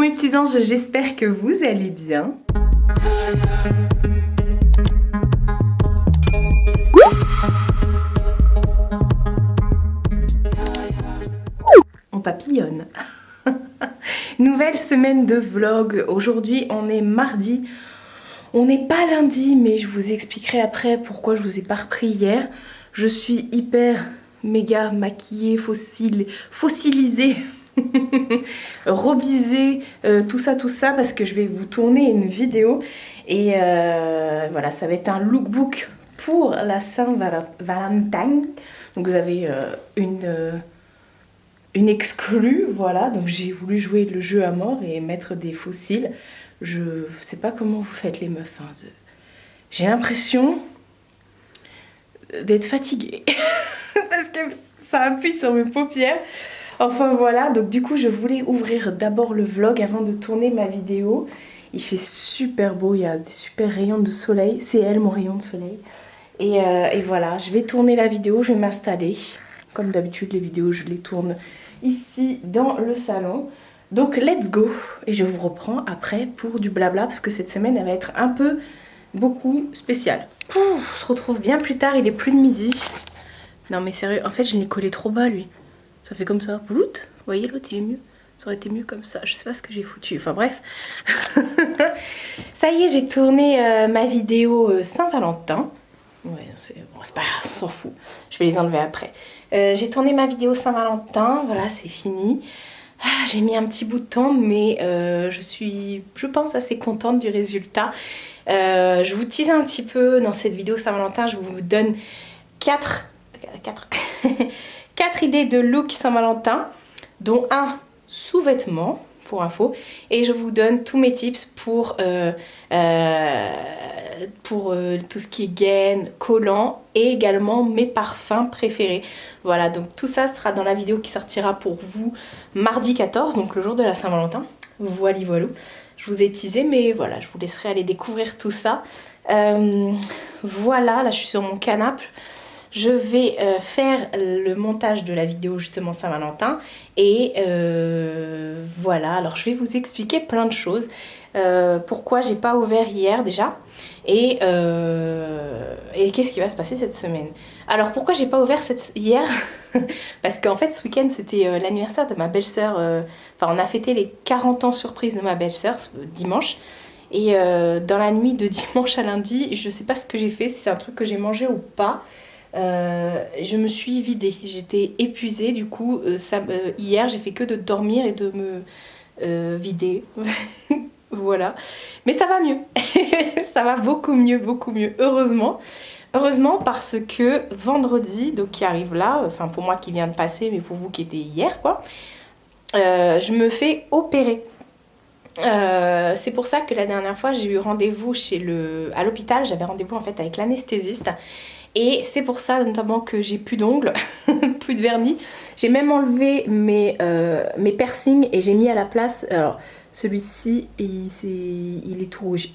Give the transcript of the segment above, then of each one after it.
mes petits anges, j'espère que vous allez bien. On papillonne. Nouvelle semaine de vlog. Aujourd'hui on est mardi. On n'est pas lundi, mais je vous expliquerai après pourquoi je vous ai pas repris hier. Je suis hyper méga maquillée, fossilisée, robisée, tout ça parce que je vais vous tourner une vidéo. Et voilà, ça va être un lookbook pour la Saint-Valentin. Donc vous avez une exclue, voilà. Donc j'ai voulu jouer le jeu à mort et mettre des fossiles. Je sais pas comment vous faites les meufs, hein. J'ai l'impression d'être fatiguée parce que ça appuie sur mes paupières. Enfin voilà, donc du coup je voulais ouvrir d'abord le vlog avant de tourner ma vidéo. Il fait super beau, il y a des super rayons de soleil. C'est elle mon rayon de soleil. Et voilà, je vais tourner la vidéo, je vais m'installer. Comme d'habitude les vidéos je les tourne ici dans le salon. Donc let's go. Et je vous reprends après pour du blabla parce que cette semaine elle va être un peu beaucoup spéciale. On se retrouve bien plus tard, il est plus de midi. Non mais sérieux, en fait je l'ai collé trop bas lui. Ça fait comme ça, blount. Vous voyez l'autre il est mieux. Ça aurait été mieux comme ça, je sais pas ce que j'ai foutu, enfin bref. Ça y est, j'ai tourné ma vidéo Saint-Valentin. Ouais, c'est bon, c'est pas grave, on s'en fout. Je vais les enlever après. J'ai tourné ma vidéo Saint-Valentin, voilà, c'est fini. Ah, j'ai mis un petit bout de temps, mais je suis, je pense, assez contente du résultat. Je vous tease un petit peu dans cette vidéo Saint-Valentin, je vous donne 4 idées de look Saint-Valentin, dont un sous-vêtement, pour info, et je vous donne tous mes tips pour tout ce qui est gaine, collant, et également mes parfums préférés. Voilà, donc tout ça sera dans la vidéo qui sortira pour vous mardi 14, donc le jour de la Saint-Valentin. Voilà. Je vous ai teasé, mais voilà, je vous laisserai aller découvrir tout ça. Voilà, là je suis sur mon canapé. Je vais faire le montage de la vidéo justement Saint-Valentin et voilà, alors je vais vous expliquer plein de choses. Pourquoi j'ai pas ouvert hier déjà et qu'est-ce qui va se passer cette semaine. Alors pourquoi j'ai pas ouvert hier parce qu'en fait ce week-end c'était l'anniversaire de ma belle-sœur, enfin on a fêté les 40 ans surprise de ma belle-sœur dimanche. Et dans la nuit de dimanche à lundi, je sais pas ce que j'ai fait, si c'est un truc que j'ai mangé ou pas. Je me suis vidée, j'étais épuisée du coup hier j'ai fait que de dormir et de me vider. Voilà, mais ça va mieux. Ça va beaucoup mieux, heureusement parce que vendredi, donc qui arrive là, enfin pour moi qui vient de passer mais pour vous qui était hier quoi, je me fais opérer. C'est pour ça que la dernière fois j'ai eu rendez-vous à l'hôpital, j'avais rendez-vous en fait avec l'anesthésiste. Et c'est pour ça notamment que j'ai plus d'ongles, plus de vernis. J'ai même enlevé mes piercings et j'ai mis à la place, alors celui-ci il est tout rouge.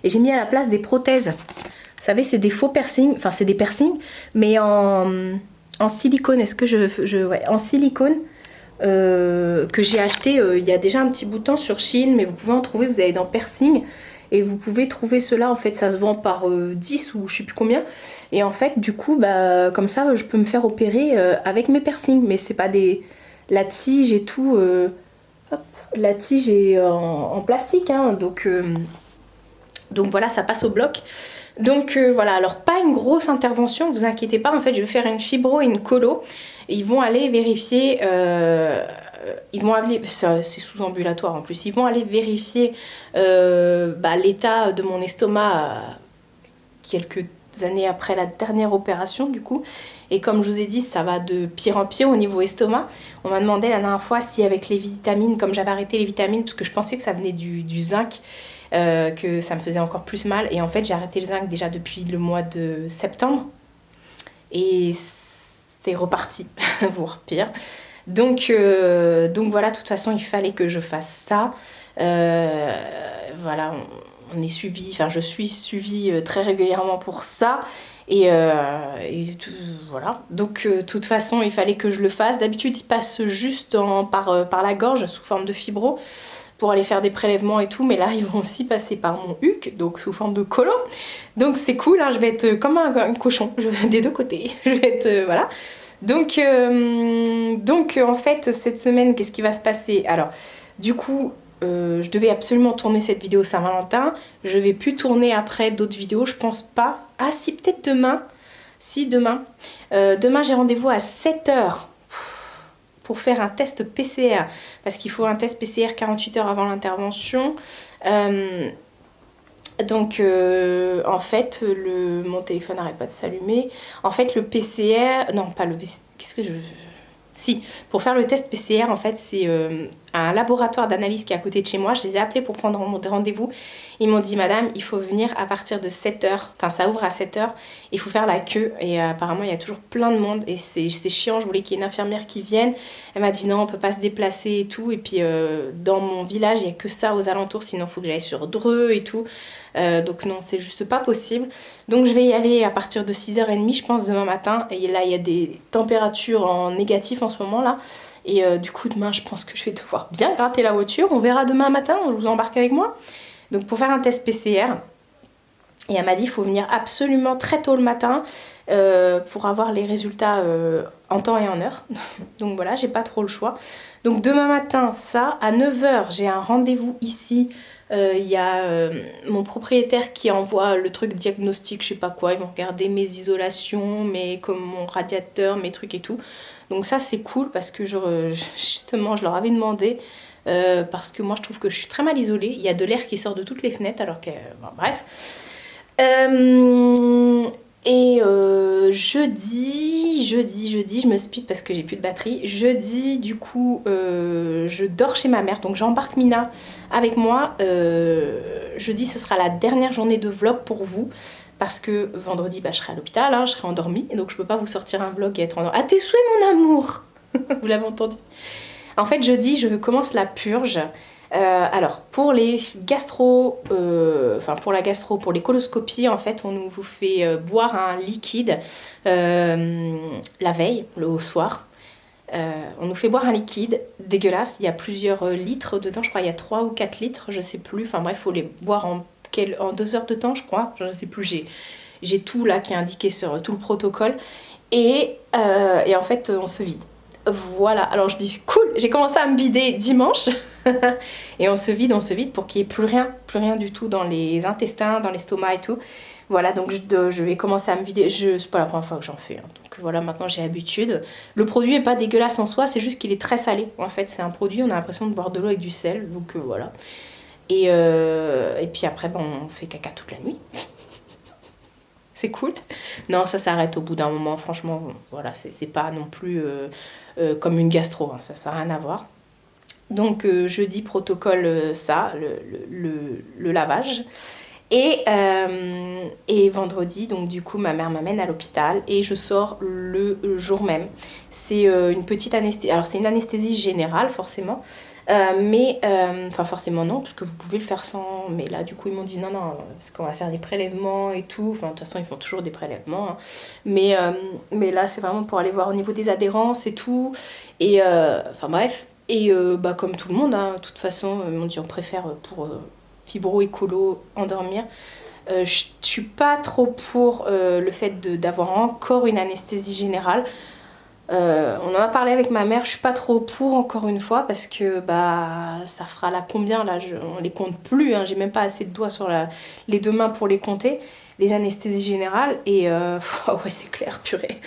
Et j'ai mis à la place des prothèses. Vous savez c'est des faux piercings, enfin c'est des piercings mais en silicone. Est-ce que ouais, en silicone que j'ai acheté il y a déjà un petit bout de temps sur Shein, mais vous pouvez en trouver, vous allez dans piercing. Et vous pouvez trouver cela, en fait ça se vend par 10 ou je sais plus combien. Et en fait du coup bah, comme ça je peux me faire opérer avec mes piercings. Mais c'est pas des... La tige et tout, hop, la tige est en plastique hein, donc voilà ça passe au bloc. Donc voilà, alors pas une grosse intervention, vous inquiétez pas. En fait je vais faire une fibro et une colo. Et ils vont aller vérifier... ils vont aller, c'est sous ambulatoire en plus, ils vont aller vérifier l'état de mon estomac quelques années après la dernière opération du coup. Et comme je vous ai dit, ça va de pire en pire au niveau estomac. On m'a demandé la dernière fois si avec les vitamines, comme j'avais arrêté les vitamines parce que je pensais que ça venait du zinc, que ça me faisait encore plus mal. Et en fait j'ai arrêté le zinc déjà depuis le mois de septembre et c'est reparti, voire pire. Donc voilà, de toute façon il fallait que je fasse ça. Voilà, on est suivi, enfin je suis suivie très régulièrement pour ça. Et voilà, donc de toute façon il fallait que je le fasse. D'habitude il passe juste par la gorge sous forme de fibro. pour aller faire des prélèvements et tout, mais là ils vont aussi passer par mon HUC, donc sous forme de colo. Donc c'est cool, hein, je vais être comme un cochon, des deux côtés. Je vais être voilà. Donc en fait cette semaine qu'est-ce qui va se passer? Alors du coup je devais absolument tourner cette vidéo Saint-Valentin. Je vais plus tourner après d'autres vidéos, je pense pas. Ah si, peut-être demain. Si, demain. Demain j'ai rendez-vous à 7 h pour faire un test PCR, parce qu'il faut un test PCR 48 heures avant l'intervention. Donc en fait mon téléphone n'arrête pas de s'allumer. En fait le PCR, non pas le PCR, qu'est-ce que je... Si, pour faire le test PCR, en fait, c'est un laboratoire d'analyse qui est à côté de chez moi. Je les ai appelés pour prendre rendez-vous. Ils m'ont dit, madame, il faut venir à partir de 7 h. Enfin, ça ouvre à 7 h. Il faut faire la queue. Et apparemment, il y a toujours plein de monde. Et c'est chiant. Je voulais qu'il y ait une infirmière qui vienne. Elle m'a dit, non, on peut pas se déplacer et tout. Et puis, dans mon village, il n'y a que ça aux alentours. Sinon, il faut que j'aille sur Dreux et tout. Donc non, c'est juste pas possible. Donc je vais y aller à partir de 6 h 30 je pense demain matin. Et là il y a des températures en négatif en ce moment là. Et du coup demain je pense que je vais devoir bien gratter la voiture. On verra demain matin, je vous embarque avec moi. Donc pour faire un test PCR. Et elle m'a dit il faut venir absolument très tôt le matin pour avoir les résultats en temps et en heure. Donc voilà, j'ai pas trop le choix. Donc demain matin, ça, à 9 h, j'ai un rendez-vous ici. Il y a mon propriétaire qui envoie le truc diagnostic, je sais pas quoi. Ils vont regarder mes isolations, comme mon radiateur, mes trucs et tout. Donc ça c'est cool parce que justement je leur avais demandé. Parce que moi je trouve que je suis très mal isolée. Il y a de l'air qui sort de toutes les fenêtres alors que... Bon, bref. Et jeudi, je me speed parce que j'ai plus de batterie. Jeudi, du coup, je dors chez ma mère. Donc j'embarque Mina avec moi. Jeudi, ce sera la dernière journée de vlog pour vous. Parce que vendredi, je serai à l'hôpital, hein, je serai endormie. Et donc je peux pas vous sortir un vlog et être endormie. À tes souhaits, mon amour. Vous l'avez entendu. En fait, jeudi, je commence la purge. Alors, pour les gastro, pour la gastro, pour les coloscopies, en fait, on vous fait boire un liquide la veille, au soir. On nous fait boire un liquide dégueulasse. Il y a plusieurs litres dedans, je crois, il y a 3 ou 4 litres, je sais plus. Enfin bref, il faut les boire en 2 heures de temps, je crois. Je ne sais plus, j'ai tout là qui est indiqué sur tout le protocole. Et en fait, on se vide. Voilà, alors je dis cool, j'ai commencé à me vider dimanche et on se vide pour qu'il n'y ait plus rien du tout dans les intestins, dans l'estomac et tout. Voilà, donc je vais commencer à me vider, c'est pas la première fois que j'en fais, hein. Donc voilà, maintenant j'ai l'habitude. Le produit est pas dégueulasse en soi, c'est juste qu'il est très salé. En fait, c'est un produit, on a l'impression de boire de l'eau avec du sel, donc voilà. Et puis après, on fait caca toute la nuit. C'est cool. Non, ça s'arrête au bout d'un moment, franchement, voilà, c'est pas non plus comme une gastro, hein, ça n'a rien à voir. Donc jeudi, protocole ça, le lavage. Et vendredi, donc du coup, ma mère m'amène à l'hôpital et je sors le jour même. C'est une petite anesthésie, alors c'est une anesthésie générale forcément. Forcément non, parce que vous pouvez le faire sans, mais là du coup ils m'ont dit non, parce qu'on va faire des prélèvements et tout, de toute façon ils font toujours des prélèvements, hein. Mais là c'est vraiment pour aller voir au niveau des adhérences et tout, et bref, et comme tout le monde, hein, de toute façon ils m'ont dit on préfère pour fibro écolo endormir. Je suis pas trop pour le fait d'avoir encore une anesthésie générale. On en a parlé avec ma mère, je suis pas trop pour encore une fois parce que ça fera la combien là, on les compte plus, hein, j'ai même pas assez de doigts sur les 2 mains pour les compter, les anesthésies générales et oh ouais c'est clair, purée.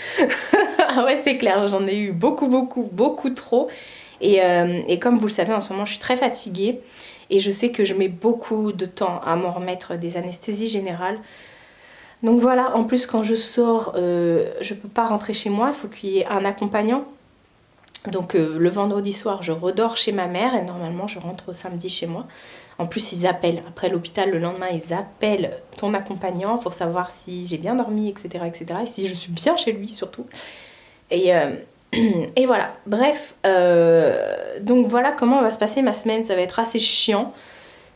Ah ouais c'est clair, j'en ai eu beaucoup trop et comme vous le savez en ce moment je suis très fatiguée et je sais que je mets beaucoup de temps à m'en remettre des anesthésies générales. Donc voilà, en plus quand je sors, je peux pas rentrer chez moi, il faut qu'il y ait un accompagnant. Donc le vendredi soir, je redors chez ma mère et normalement je rentre samedi chez moi. En plus ils appellent, après l'hôpital le lendemain, ils appellent ton accompagnant pour savoir si j'ai bien dormi, etc. et si je suis bien chez lui surtout. Et voilà, bref, donc voilà comment va se passer ma semaine, ça va être assez chiant.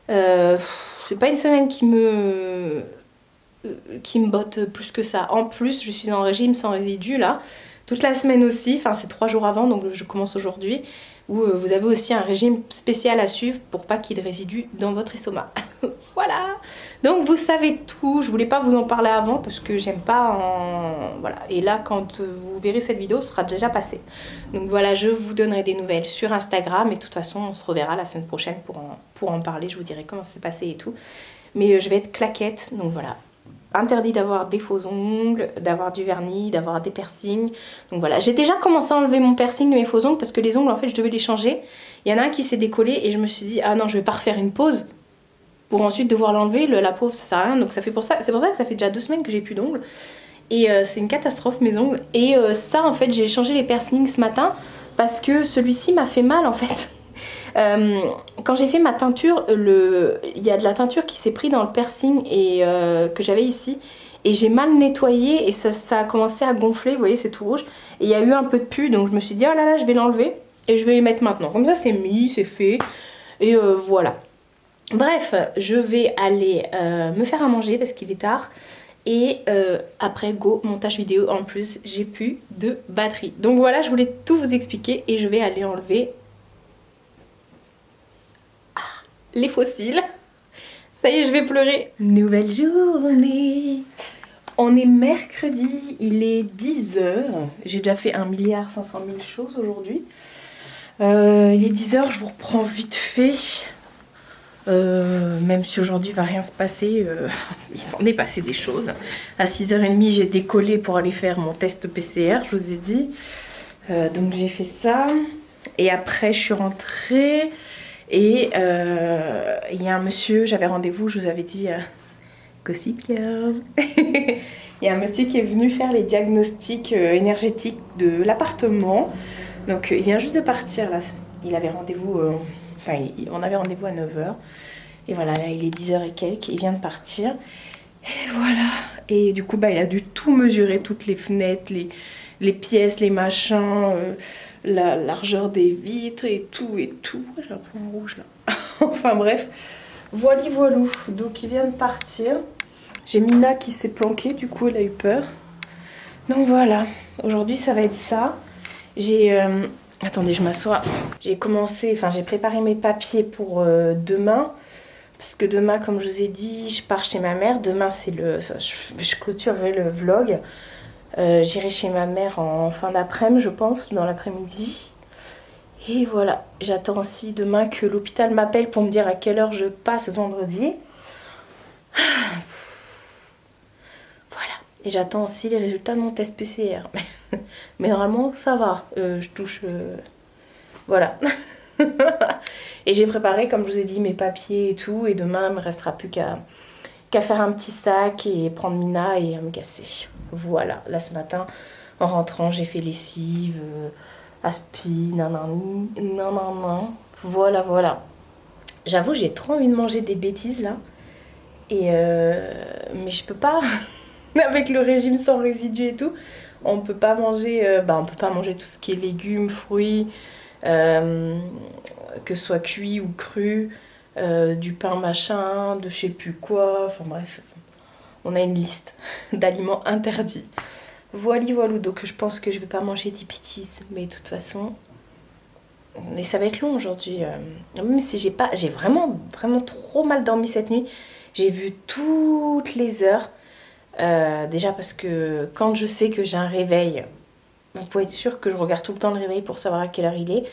C'est pas une semaine qui me botte plus que ça. En plus, je suis en régime sans résidus là. toute la semaine aussi, enfin c'est 3 jours avant, donc je commence aujourd'hui, où vous avez aussi un régime spécial à suivre pour pas qu'il y ait de résidus dans votre estomac. Voilà, donc vous savez tout, je voulais pas vous en parler avant parce que j'aime pas en... Voilà, et là quand vous verrez cette vidéo, ce sera déjà passé. Donc voilà, je vous donnerai des nouvelles sur Instagram et de toute façon on se reverra la semaine prochaine pour en parler, je vous dirai comment c'est passé et tout. Mais je vais être claquette, donc voilà. Interdit d'avoir des faux ongles, d'avoir du vernis, d'avoir des piercings. Donc voilà, j'ai déjà commencé à enlever mon piercing de mes faux ongles parce que les ongles en fait je devais les changer. Il y en a un qui s'est décollé et je me suis dit ah non je vais pas refaire une pause pour ensuite devoir l'enlever, la pauvre ça sert à rien. Donc c'est pour ça que ça fait déjà 2 semaines que j'ai plus d'ongles. Et c'est une catastrophe mes ongles. Et ça en fait j'ai changé les piercings ce matin parce que celui-ci m'a fait mal en fait. Quand j'ai fait ma teinture, il y a de la teinture qui s'est pris dans le piercing et, que j'avais ici. Et j'ai mal nettoyé et ça a commencé à gonfler, vous voyez c'est tout rouge. Et il y a eu un peu de pus donc je me suis dit oh là là je vais l'enlever et je vais les mettre maintenant. Comme ça c'est mis, c'est fait et voilà. Bref, je vais aller me faire à manger parce qu'il est tard. Et après go montage vidéo en plus j'ai plus de batterie. Donc voilà je voulais tout vous expliquer et je vais aller enlever les fossiles. Ça y est, je vais pleurer. Nouvelle journée. On est mercredi, il est 10h. J'ai déjà fait 1,5 milliard choses aujourd'hui. Il est 10h, je vous reprends vite fait. Même si aujourd'hui il va rien se passer, il s'en est passé des choses. À 6h30, j'ai décollé pour aller faire mon test PCR, je vous ai dit. Donc j'ai fait ça. Et après, je suis rentrée. Et il y a un monsieur, j'avais rendez-vous, je vous avais dit gossip girl. Il y a un monsieur qui est venu faire les diagnostics énergétiques de l'appartement. Donc il vient juste de partir là. Il avait rendez-vous, on avait rendez-vous à 9h. Et voilà, là il est 10h et quelques, il vient de partir. Et voilà. Et du coup, il a dû tout mesurer, toutes les fenêtres, les pièces, les machins. La largeur des vitres et tout. J'ai un point rouge là. Enfin bref, voilou. Donc il vient de partir. J'ai Mina qui s'est planquée, du coup elle a eu peur. Donc voilà, aujourd'hui ça va être ça. Attendez, je m'assois. J'ai préparé mes papiers pour demain. Parce que demain, comme je vous ai dit, je pars chez ma mère. Demain, je clôturerai le vlog. J'irai chez ma mère en fin d'après-midi, je pense, dans l'après-midi. Et voilà, j'attends aussi demain que l'hôpital m'appelle pour me dire à quelle heure je passe vendredi. Voilà, et j'attends aussi les résultats de mon test PCR. Mais normalement, ça va. Je touche... Voilà. Et j'ai préparé, comme je vous ai dit, mes papiers et tout. Et demain, il ne me restera plus qu'à faire un petit sac et prendre Mina et me casser. Voilà, là ce matin, en rentrant, j'ai fait lessive, aspi, nanani, voilà. J'avoue, j'ai trop envie de manger des bêtises là. Mais je peux pas, avec le régime sans résidus et tout, on peut pas manger, on peut pas manger tout ce qui est légumes, fruits, que ce soit cuit ou cru, du pain machin, de je sais plus quoi, enfin bref. On a une liste d'aliments interdits. Voilou, donc je pense que je vais pas manger des bêtises, mais de toute façon, mais ça va être long aujourd'hui. Même si j'ai vraiment trop mal dormi cette nuit. J'ai vu toutes les heures. Déjà parce que quand je sais que j'ai un réveil, vous pouvez être sûr que je regarde tout le temps le réveil pour savoir à quelle heure il est.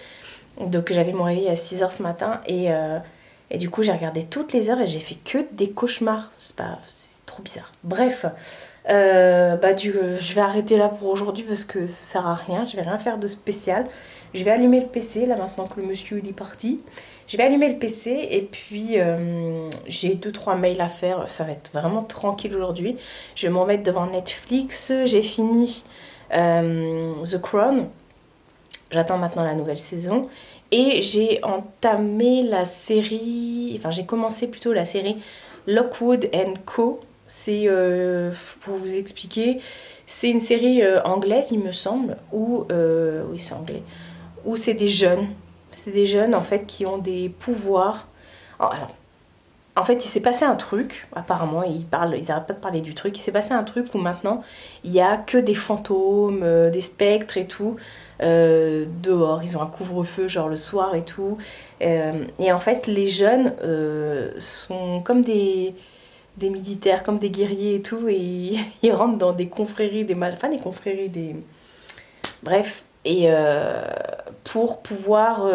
Donc j'avais mon réveil à 6h ce matin et du coup j'ai regardé toutes les heures et j'ai fait que des cauchemars. C'est trop bizarre. Bref, je vais arrêter là pour aujourd'hui parce que ça sert à rien. Je vais rien faire de spécial. Je vais allumer le PC là maintenant que le monsieur il est parti. Je vais allumer le PC et puis j'ai 2-3 mails à faire. Ça va être vraiment tranquille aujourd'hui. Je vais m'en mettre devant Netflix. J'ai fini The Crown. J'attends maintenant la nouvelle saison. Et j'ai entamé la série... Enfin, j'ai commencé plutôt la série Lockwood & Co. C'est, pour vous expliquer, c'est une série anglaise, il me semble, où... oui, c'est anglais. Où c'est des jeunes. C'est des jeunes, en fait, qui ont des pouvoirs. Alors, En fait, il s'est passé un truc, apparemment, ils arrêtent pas de parler du truc, il s'est passé un truc où maintenant, il y a que des fantômes, des spectres et tout, dehors, ils ont un couvre-feu, genre le soir et tout. Et en fait, les jeunes sont comme des militaires, comme des guerriers et tout, et ils rentrent dans des confréries, enfin des confréries, bref, et pour pouvoir...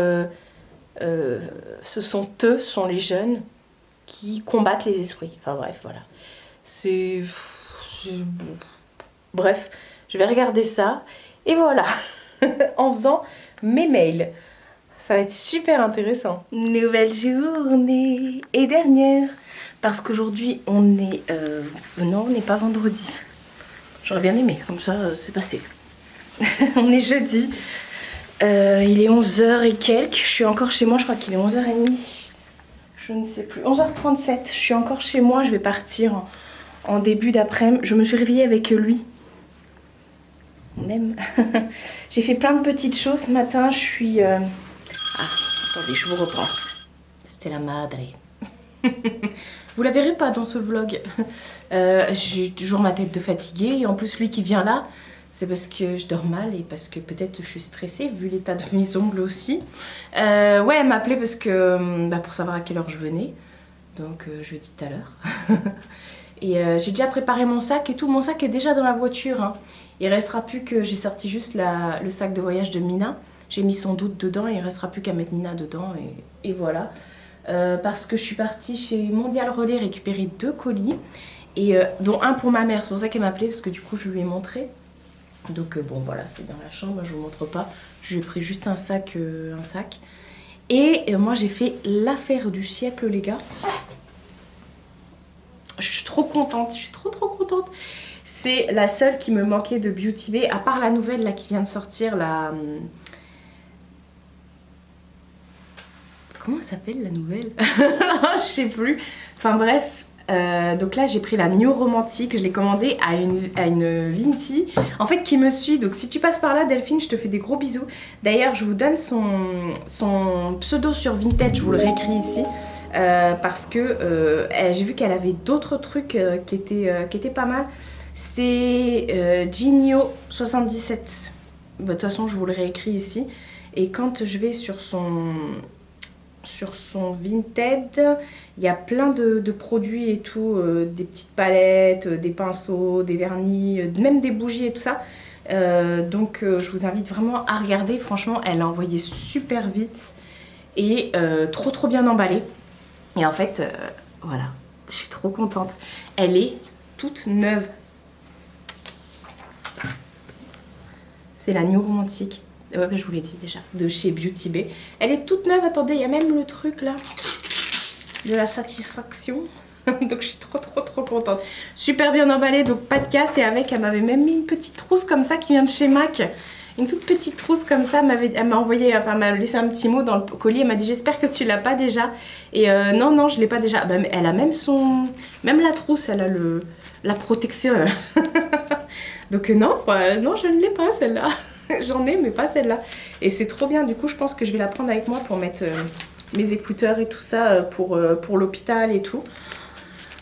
ce sont les jeunes qui combattent les esprits. Enfin bref, voilà. C'est... Bref, je vais regarder ça. Et voilà, en faisant mes mails. Ça va être super intéressant. Nouvelle journée et dernière. Parce qu'aujourd'hui, on est... non, on n'est pas vendredi. J'aurais bien aimé, comme ça, c'est passé. On est jeudi. Il est 11h et quelques. Je suis encore chez moi, je crois qu'il est 11h30. Je ne sais plus. 11h37, je suis encore chez moi. Je vais partir en début d'après-midi. Je me suis réveillée avec lui. On aime. J'ai fait plein de petites choses ce matin. Je suis... Ah, attendez, je vous reprends. C'était la madre. Vous la verrez pas dans ce vlog. J'ai toujours ma tête de fatiguée. Et en plus, lui qui vient là, c'est parce que je dors mal et parce que peut-être je suis stressée, vu l'état de mes ongles aussi. Ouais, elle m'a appelé parce que... pour savoir à quelle heure je venais. Donc, je lui ai dit tout à l'heure. Et j'ai déjà préparé mon sac et tout. Mon sac est déjà dans la voiture. Hein. Il restera plus que... J'ai sorti juste le sac de voyage de Mina. J'ai mis son doute dedans et il restera plus qu'à mettre Nina dedans. Et voilà. Parce que je suis partie chez Mondial Relais récupérer 2 colis. Et, dont un pour ma mère. C'est pour ça qu'elle m'a appelé parce que du coup, je lui ai montré. Donc bon voilà, c'est dans la chambre, je vous montre pas. J'ai pris juste un sac. Et moi j'ai fait l'affaire du siècle les gars. Je suis trop contente, je suis trop contente. C'est la seule qui me manquait de Beauty Bay, à part la nouvelle là qui vient de sortir, la... Comment ça s'appelle la nouvelle? Je sais plus. Enfin bref. Donc là j'ai pris la New Romantique, je l'ai commandée à une Vinti en fait qui me suit, donc si tu passes par là Delphine, je te fais des gros bisous. D'ailleurs je vous donne son pseudo sur Vinted, je vous le réécris ici parce que j'ai vu qu'elle avait d'autres trucs qui étaient pas mal. C'est Ginio 77, de toute façon je vous le réécris ici. Et quand je vais sur son Vinted, il y a plein de produits et tout, des petites palettes, des pinceaux, des vernis, même des bougies et tout ça. Donc je vous invite vraiment à regarder. Franchement, elle a envoyé super vite et trop bien emballée. Et en fait, voilà, je suis trop contente. Elle est toute neuve. C'est la New Romantique. Ouais, je vous l'ai dit déjà, de chez Beauty Bay. Elle est toute neuve, attendez, il y a même le truc là, de la satisfaction. Donc je suis trop contente. Super bien emballée, donc pas de casse. Et avec, elle m'avait même mis une petite trousse comme ça qui vient de chez MAC. Une toute petite trousse comme ça, elle m'a envoyé, enfin, elle m'a laissé un petit mot dans le colis. Elle m'a dit j'espère que tu l'as pas déjà. Et non, je l'ai pas déjà. Ben, elle a même même la trousse, elle a la protection. Donc non, je ne l'ai pas celle-là. J'en ai mais pas celle-là. Et c'est trop bien, du coup je pense que je vais la prendre avec moi pour mettre mes écouteurs et tout ça pour l'hôpital et tout.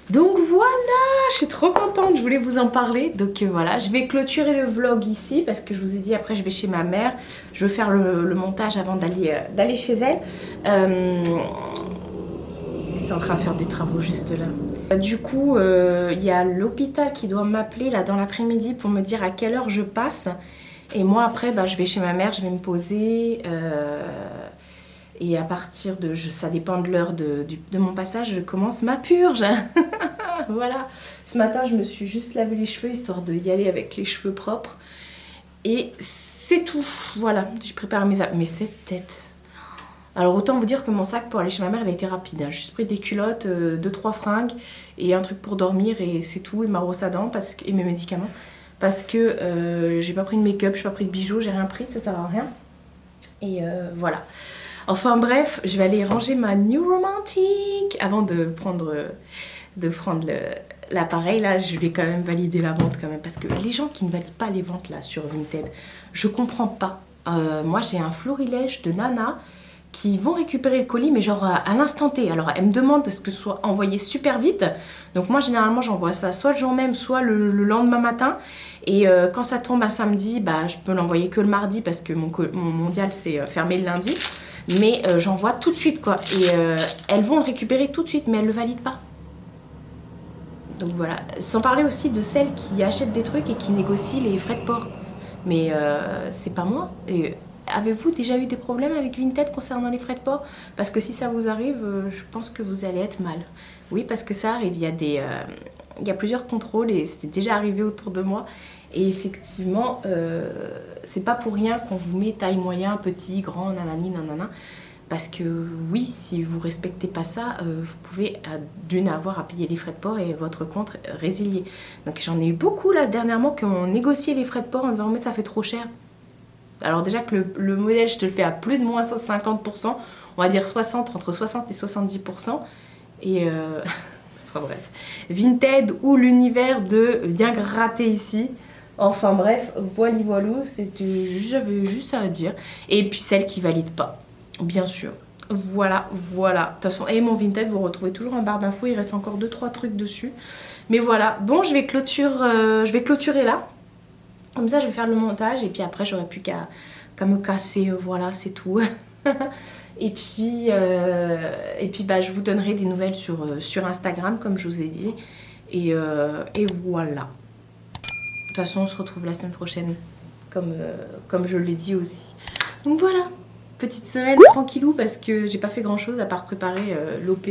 Donc voilà, je suis trop contente, je voulais vous en parler. Donc voilà, je vais clôturer le vlog ici parce que je vous ai dit après je vais chez ma mère. Je veux faire le montage avant d'aller chez elle. C'est en train de faire des travaux juste là. Du coup, il y a l'hôpital qui doit m'appeler là dans l'après-midi pour me dire à quelle heure je passe. Et moi après, je vais chez ma mère, je vais me poser. Et à partir de... ça dépend de l'heure de mon passage, je commence ma purge. Voilà. Ce matin, je me suis juste lavé les cheveux, histoire d'y aller avec les cheveux propres. Et c'est tout. Voilà, je prépare mes... Mais cette tête... Alors autant vous dire que mon sac pour aller chez ma mère, il a été rapide. J'ai juste pris des culottes, 2-3 fringues et un truc pour dormir et c'est tout. Et ma brosse à dents et mes médicaments. Parce que j'ai pas pris de make-up, j'ai pas pris de bijoux, j'ai rien pris, ça sert à rien. Et voilà. Enfin bref, je vais aller ranger ma New Romantique avant de prendre l'appareil. Là, je vais quand même valider la vente quand même. Parce que les gens qui ne valident pas les ventes là sur Vinted, je comprends pas. Moi, j'ai un florilège de Nana qui vont récupérer le colis, mais genre à l'instant T. Alors elle me demande est-ce que ce soit envoyé super vite. Donc moi généralement j'envoie ça soit le jour même, soit le lendemain matin. Et quand ça tombe un samedi, bah, je peux l'envoyer que le mardi parce que mon mondial c'est fermé le lundi. Mais j'envoie tout de suite quoi. Et elles vont le récupérer tout de suite, mais elles le valident pas. Donc voilà. Sans parler aussi de celles qui achètent des trucs et qui négocient les frais de port. Mais c'est pas moi. Et avez-vous déjà eu des problèmes avec Vinted concernant les frais de port? Parce que si ça vous arrive, je pense que vous allez être mal. Oui, parce que ça arrive. Il y a plusieurs contrôles et c'est déjà arrivé autour de moi. Et effectivement, c'est pas pour rien qu'on vous met taille moyen, petit, grand, nanani, nanana. Parce que oui, si vous respectez pas ça, vous pouvez d'une avoir à payer les frais de port et votre compte résilié. Donc j'en ai eu beaucoup là dernièrement qui ont négocié les frais de port en disant mais ça fait trop cher. Alors déjà que le modèle, je te le fais à plus de moins 50%, on va dire 60, entre 60 et 70%. Et enfin bref, Vinted ou l'univers de bien gratter ici. Enfin bref, voilou, j'avais juste ça à dire. Et puis celle qui valide pas, bien sûr. Voilà. De toute façon, et mon Vinted, vous retrouvez toujours en barre d'infos, il reste encore 2-3 trucs dessus. Mais voilà, bon, je vais clôturer là. Comme ça, je vais faire le montage et puis après, j'aurai plus qu'à me casser. Voilà, c'est tout. Et puis bah, je vous donnerai des nouvelles sur Instagram, comme je vous ai dit. Et voilà. De toute façon, on se retrouve la semaine prochaine, comme je l'ai dit aussi. Donc voilà, petite semaine tranquillou parce que j'ai pas fait grand chose à part préparer l'OP.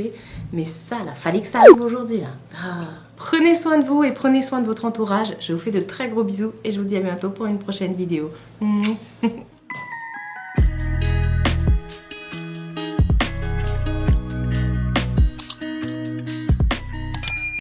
Mais ça, là, fallait que ça arrive aujourd'hui, là. Ah. Prenez soin de vous et prenez soin de votre entourage. Je vous fais de très gros bisous et je vous dis à bientôt pour une prochaine vidéo.